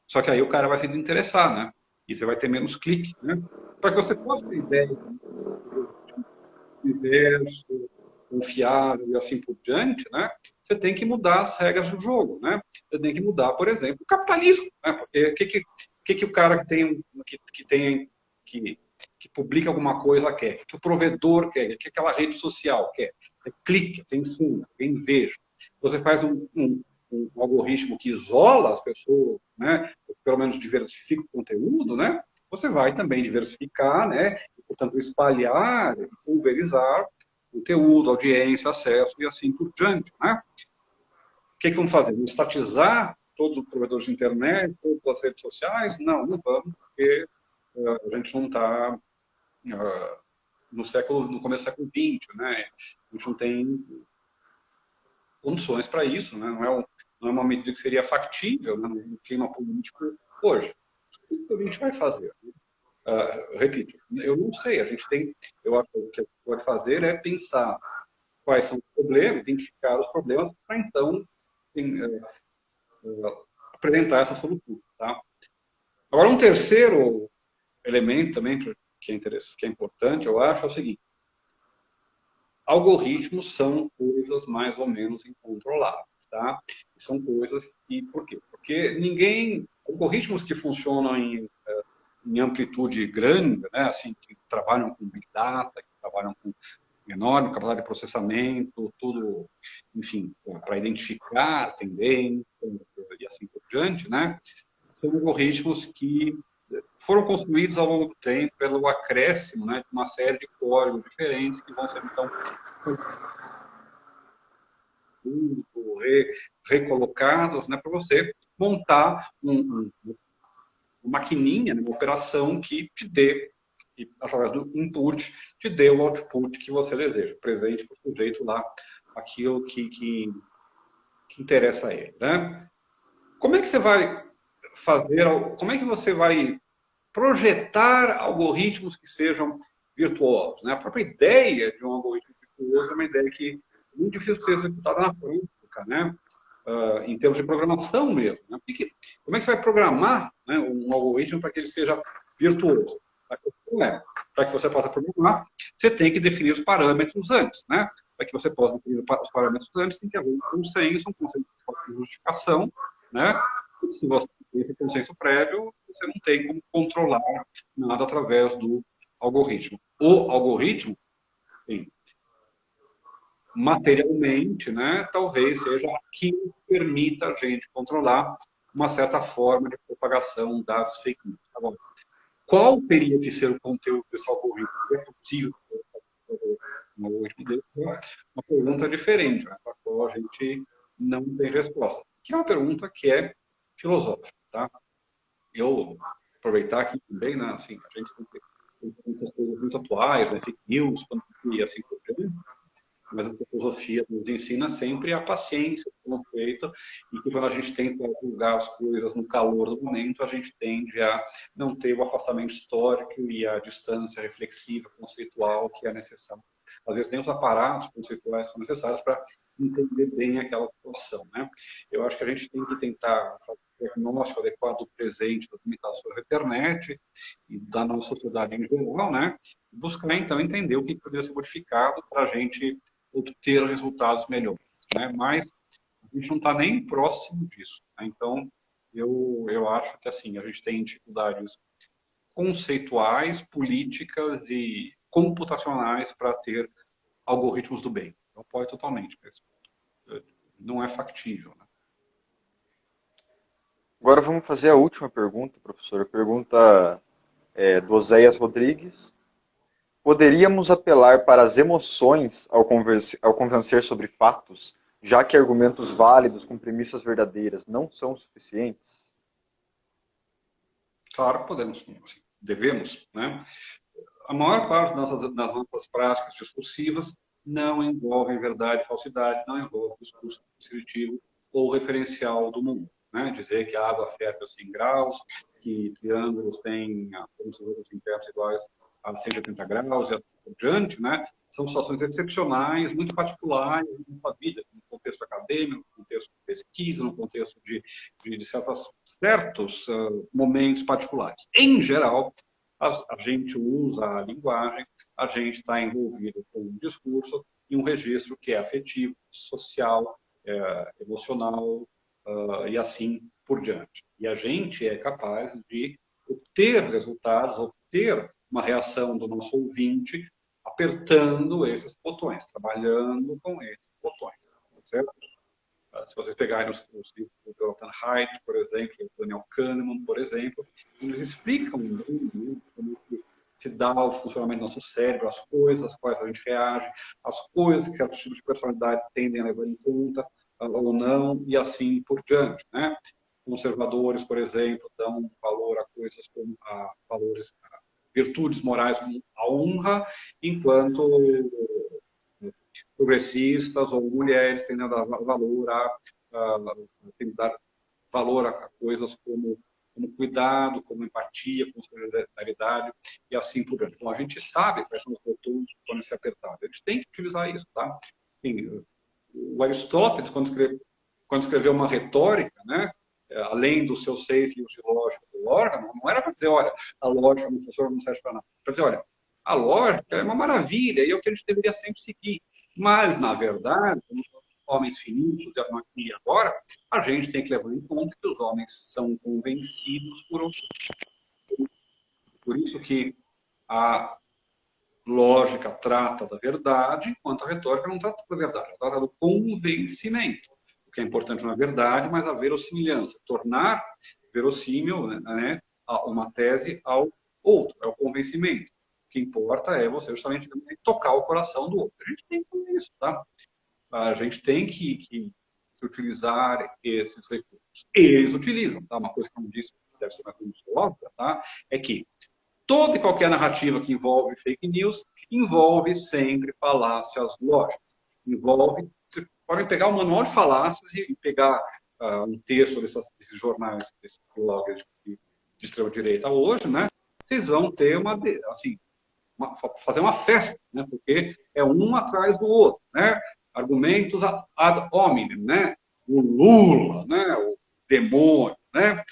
Só que aí o cara vai se desinteressar, né? E você vai ter menos clique, né? Para que você possa ter ideia do universo, confiável e assim por diante, né? Você tem que mudar as regras do jogo, né? Você tem que mudar, por exemplo, o capitalismo, né? Porque o que o cara que publica alguma coisa quer, que o provedor quer, que aquela rede social quer, é clique, tem sim, tem veja. Você faz um algoritmo que isola as pessoas, né? Pelo menos diversifica o conteúdo, né? Você vai também diversificar, né? E, portanto, espalhar, pulverizar conteúdo, audiência, acesso e assim por diante, né? O que vamos fazer? Vamos estatizar todos os provedores de internet, todas as redes sociais? Não, não vamos, porque a gente não está no começo do século XX, né? A gente não tem condições para isso, né? Não é uma medida que seria factível, né, no clima político hoje. O que a gente vai fazer? Repito, eu não sei. Eu acho que o que a gente pode fazer é pensar quais são os problemas, identificar os problemas, para então apresentar essa solução. Tá? Agora, um terceiro elemento também que é importante, eu acho, é o seguinte: algoritmos são coisas mais ou menos incontroláveis, tá? São coisas que, por quê? Porque algoritmos que funcionam em amplitude grande, né, assim, que trabalham com Big Data, que trabalham com enorme capacidade de processamento, tudo, enfim, para identificar tendências e assim por diante, né? São algoritmos que foram construídos ao longo do tempo pelo acréscimo, né, de uma série de códigos diferentes que vão ser, então, recolocados, né, para você montar uma maquininha, uma operação que te dê, através do input, te dê o output que você deseja, presente para o sujeito lá, aquilo que interessa a ele. Né? Como é que você vai fazer, como é que você vai projetar algoritmos que sejam virtuosos? Né? A própria ideia de um algoritmo virtuoso é uma ideia que é muito difícil de ser executada na prática, né? Em termos de programação mesmo. Né? Como é que você vai programar, né, um algoritmo para que ele seja virtuoso? A questão é, para que você possa programar, você tem que definir os parâmetros antes. Né? Para que você possa definir os parâmetros antes, tem que haver um consenso de justificação. Né? E se você tem esse consenso prévio, você não tem como controlar nada através do algoritmo. O algoritmo, sim, materialmente, né, talvez seja aquilo que permita a gente controlar uma certa forma de propagação das fake news. Agora, qual teria que ser o conteúdo desse algoritmo? É possível um algoritmo desse? É uma pergunta diferente, né, para a qual a gente não tem resposta. Que é uma pergunta que é filosófica. Tá? Eu aproveitar aqui também, né, assim, a gente sempre tem muitas coisas muito atuais, né, fake news, e assim por diante, mas a filosofia nos ensina sempre a paciência, o conceito, e que quando a gente tenta julgar as coisas no calor do momento, a gente tende a não ter o afastamento histórico e a distância reflexiva, conceitual que é necessária. Às vezes nem os aparatos conceituais são necessários para entender bem aquela situação. Né? Eu acho que a gente tem que tentar fazer o diagnóstico adequado do presente, das limitações da internet e da nossa sociedade em geral, né? Buscar, então, entender o que poderia ser modificado para a gente obter resultados melhores. Né? Mas a gente não está nem próximo disso. Né? Então, eu acho que assim, a gente tem dificuldades conceituais, políticas e computacionais para ter algoritmos do bem. Eu apoio totalmente, mas não é factível. Né? Agora vamos fazer a última pergunta, professor. A pergunta é do Oséias Rodrigues. Poderíamos apelar para as emoções ao convencer sobre fatos, já que argumentos válidos com premissas verdadeiras não são suficientes? Claro que podemos, assim, devemos. Né? A maior parte das nossas práticas discursivas não envolvem verdade e falsidade, não envolve discurso descritivo ou referencial do mundo. Né? Dizer que a água ferve a 100 graus, que triângulos têm pontos internos iguais a 180 graus e assim por diante, né? São situações excepcionais, muito particulares na nossa vida, no contexto acadêmico, no contexto de pesquisa, no contexto de certos momentos particulares. Em geral, a gente usa a linguagem, a gente está envolvido com um discurso e um registro que é afetivo, social, emocional e assim por diante. E a gente é capaz de obter resultados, obter uma reação do nosso ouvinte apertando esses botões, trabalhando com esses botões. Certo? Se vocês pegarem os livros do Jonathan Haidt, por exemplo, do Daniel Kahneman, por exemplo, eles explicam muito como se dá o funcionamento do nosso cérebro, as coisas às quais a gente reage, as coisas que certos tipos de personalidade tendem a levar em conta ou não, e assim por diante. Né? Conservadores, por exemplo, dão valor a coisas como a valores, a virtudes morais como a honra, enquanto progressistas ou mulheres tendem a dar valor a coisas como cuidado, como empatia, como solidariedade e assim por diante. Bom, a gente sabe quais são os botões que podem ser apertados. A gente tem que utilizar isso, tá? Assim, o Aristóteles, quando escreveu uma retórica, né? Além dos seus 6 livros de lógica do órgão, não era para dizer, olha, a lógica do professor não serve para nada. Para dizer, olha, a lógica é uma maravilha e é o que a gente deveria sempre seguir. Mas, na verdade, como homens finitos e agora, a gente tem que levar em conta que os homens são convencidos por outros. Por isso que a lógica trata da verdade, enquanto a retórica não trata da verdade, ela trata do convencimento. O que é importante na verdade, mas a verossimilhança, tornar verossímil, né, uma tese ao outro, é o convencimento. O que importa é você justamente digamos, tocar o coração do outro. A gente tem que fazer isso, tá? A gente tem que utilizar esses recursos. Eles utilizam, tá? Uma coisa que eu não disse, que deve ser mais óbvia, tá? É que toda e qualquer narrativa que envolve fake news envolve sempre falácias lógicas. Envolve, vocês podem pegar o manual de falácias e pegar um texto desses jornais, desses blogs de extrema-direita hoje, né? Vocês vão ter assim, fazer uma festa, né? Porque é um atrás do outro, né? Argumentos ad hominem, né? O Lula, né? O demônio, né?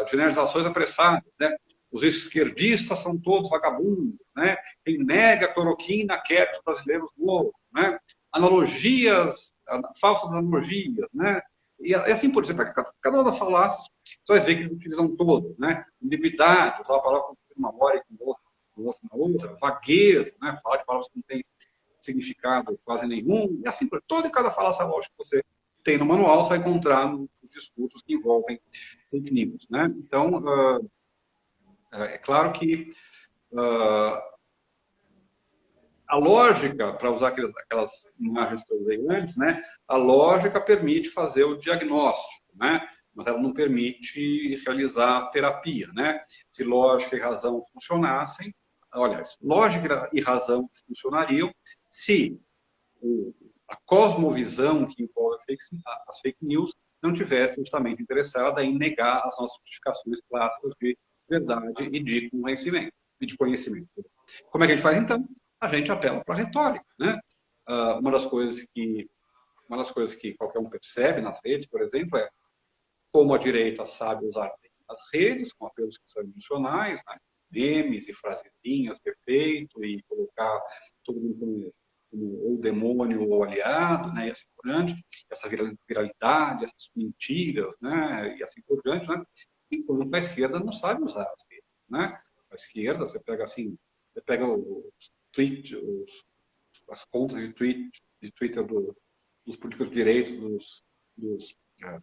Generalizações apressadas, né? Os esquerdistas são todos vagabundos, né? Quem nega cloroquina quer que os brasileiros morram, né? Analogias, falsas analogias, né? E assim por exemplo, cada uma das falácias, você vai ver que eles utilizam todas, né? Ambiguidade, usar a palavra com uma hora e com outra, vagueza, né? Falar de palavras que não têm significado quase nenhum, e assim por toda e cada falácia lógica que você tem no manual, você vai encontrar nos discursos que envolvem fake news, né? Então, é claro que a lógica, para usar aquelas imagens que eu usei antes, né? A lógica permite fazer o diagnóstico, né? Mas ela não permite realizar a terapia, né? Se lógica e razão funcionassem, aliás, lógica e razão funcionariam se a cosmovisão que envolve as fake news não tivesse justamente interessada em negar as nossas justificações clássicas de verdade e de conhecimento. Como é que a gente faz, então? A gente apela para a retórica, né? Uma das coisas que qualquer um percebe nas redes, por exemplo, é como a direita sabe usar bem as redes, com apelos que são emocionais, né? Memes e frasezinhas de efeito, e colocar todo mundo como ou demônio ou aliado, né? E assim por diante, essa viralidade, essas mentiras, né? E assim por diante, né? Enquanto a esquerda não sabe usar as redes, né? à esquerda, você pega assim, você pega as contas de Twitter dos políticos de direita, dos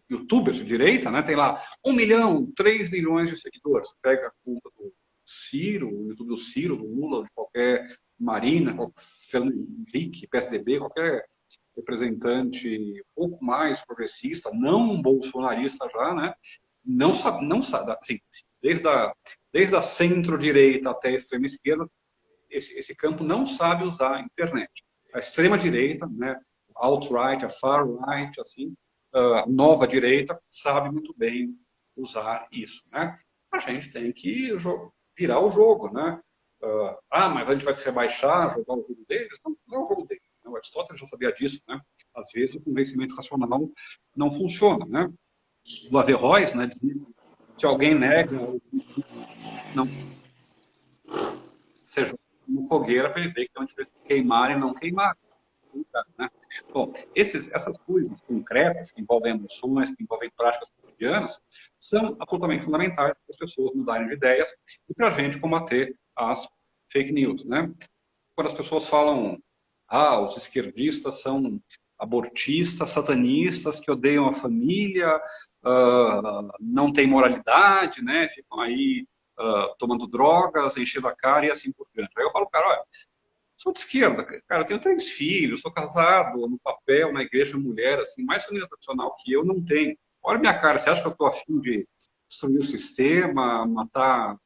youtubers de direita, né? Tem lá 1 milhão, 3 milhões de seguidores. Você pega a conta do Ciro, o YouTube do Ciro, do Lula, de qualquer Marina, qualquer Fernando Henrique, PSDB, qualquer representante um pouco mais progressista, não bolsonarista já, né? Não sabe, assim, desde a centro-direita até a extrema-esquerda, esse campo não sabe usar a internet. A extrema-direita, né, a alt-right, a far-right, assim, a nova-direita, sabe muito bem usar isso. Né? A gente tem que virar o jogo. Né? Mas a gente vai se rebaixar, jogar o jogo deles? Não, não é o jogo deles. Né? O Aristóteles já sabia disso. Né? Às vezes o convencimento racional não funciona. Né? O Averroes, né, dizia que se alguém nega, não seja uma fogueira para ele ver que tem uma diferença de queimar e não queimar. Né? Bom, essas coisas concretas que envolvem emoções, que envolvem práticas cotidianas, são absolutamente fundamentais para as pessoas mudarem de ideias e para a gente combater as fake news. Né? Quando as pessoas falam, os esquerdistas são abortistas, satanistas, que odeiam a família, não têm moralidade, né? Ficam aí tomando drogas, enchendo a cara e assim por diante. Aí eu falo, cara, olha, sou de esquerda, cara, eu tenho 3 filhos, sou casado, no papel, na igreja, mulher, assim, mais família tradicional que eu não tenho. Olha minha cara, você acha que eu estou afim de destruir o sistema, matar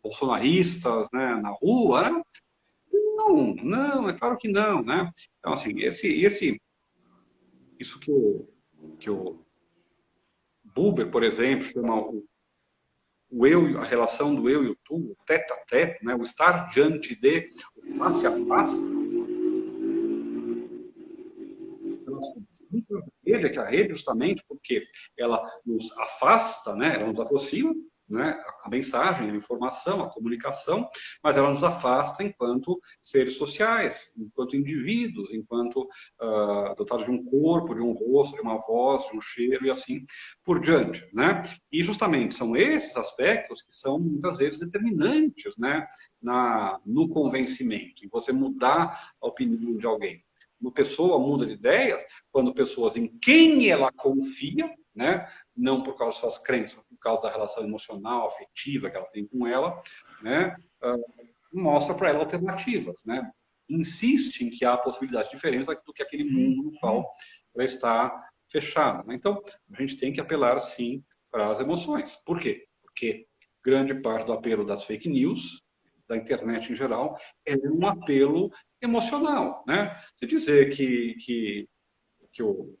bolsonaristas, né, na rua? Né? Não, não, é claro que não, né? Então, assim, isso que o Buber, por exemplo, chama o eu, a relação do eu e o tu, o tete a tete, né? O estar diante de, o face a face. Rede, que a rede justamente porque ela nos afasta, né? Ela nos aproxima, né? A mensagem, a informação, a comunicação, mas ela nos afasta enquanto seres sociais, enquanto indivíduos, enquanto dotados de um corpo, de um rosto, de uma voz, de um cheiro e assim por diante, né? E justamente são esses aspectos que são muitas vezes determinantes, né? No convencimento, em você mudar a opinião de alguém. Uma pessoa muda de ideias quando pessoas em quem ela confia, né, não por causa das suas crenças, por causa da relação emocional, afetiva que ela tem com ela, né, mostra para ela alternativas, né, insiste em que há possibilidades diferentes do que aquele mundo no qual ela está fechada. Né? Então, a gente tem que apelar, sim, para as emoções. Por quê? Porque grande parte do apelo das fake news, da internet em geral, é um apelo emocional, né? Se dizer que o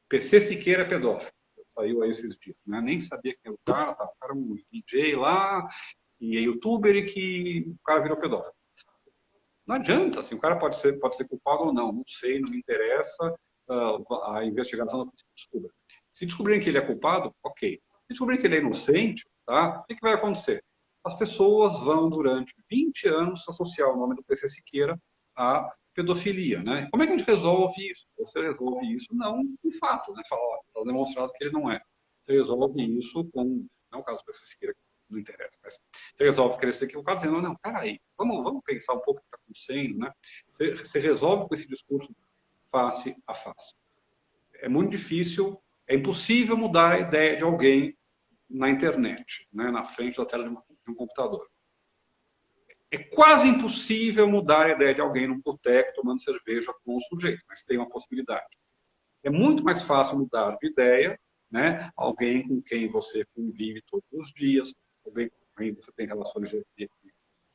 PC Siqueira é pedófilo, saiu aí esses dias, né? Nem sabia quem era o cara, tá? O cara é um DJ lá, e é youtuber e que o cara virou pedófilo. Não adianta, assim, o cara pode ser culpado ou não sei, não me interessa, a investigação da polícia descobre. Se descobrirem que ele é culpado, ok. Se descobrirem que ele é inocente, tá? O que vai acontecer? As pessoas vão, durante 20 anos, associar o nome do PC Siqueira à pedofilia, né? Como é que a gente resolve isso? Você resolve isso não com fato, né? Fala, ó, está demonstrado que ele não é. Você resolve isso com, não é o caso do PC Siqueira, não interessa, mas você resolve querer ser equivocado dizendo, não, peraí, vamos pensar um pouco o que está acontecendo, né? Você resolve com esse discurso face a face. É muito difícil, é impossível mudar a ideia de alguém na internet, né, na frente da tela de um computador. É quase impossível mudar a ideia de alguém num boteco tomando cerveja com o sujeito, mas tem uma possibilidade. É muito mais fácil mudar de ideia, né, alguém com quem você convive todos os dias, alguém com quem você tem relações de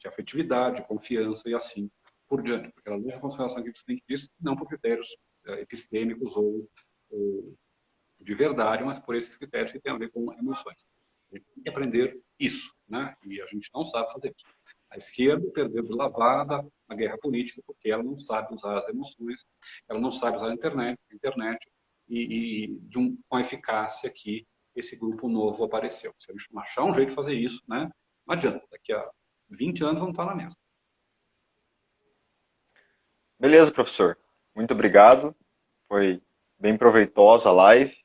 afetividade, de confiança e assim por diante. Porque ela leva em consideração que você tem que dizer, não por critérios epistêmicos ou de verdade, mas por esses critérios que têm a ver com emoções. A gente tem que aprender isso, né? E a gente não sabe fazer isso. A esquerda perdeu de lavada a guerra política porque ela não sabe usar as emoções, ela não sabe usar a internet e com a eficácia que esse grupo novo apareceu. Se a gente não achar um jeito de fazer isso, né? Não adianta. Daqui a 20 anos vão estar na mesma. Beleza, professor. Muito obrigado. Foi bem proveitosa a live.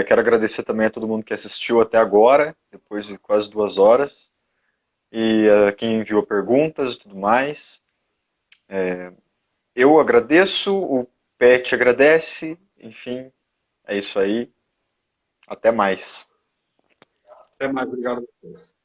Quero agradecer também a todo mundo que assistiu até agora, depois de quase 2 horas, e a quem enviou perguntas e tudo mais. Eu agradeço, o Pet agradece, enfim, é isso aí. Até mais. Até mais, obrigado a vocês.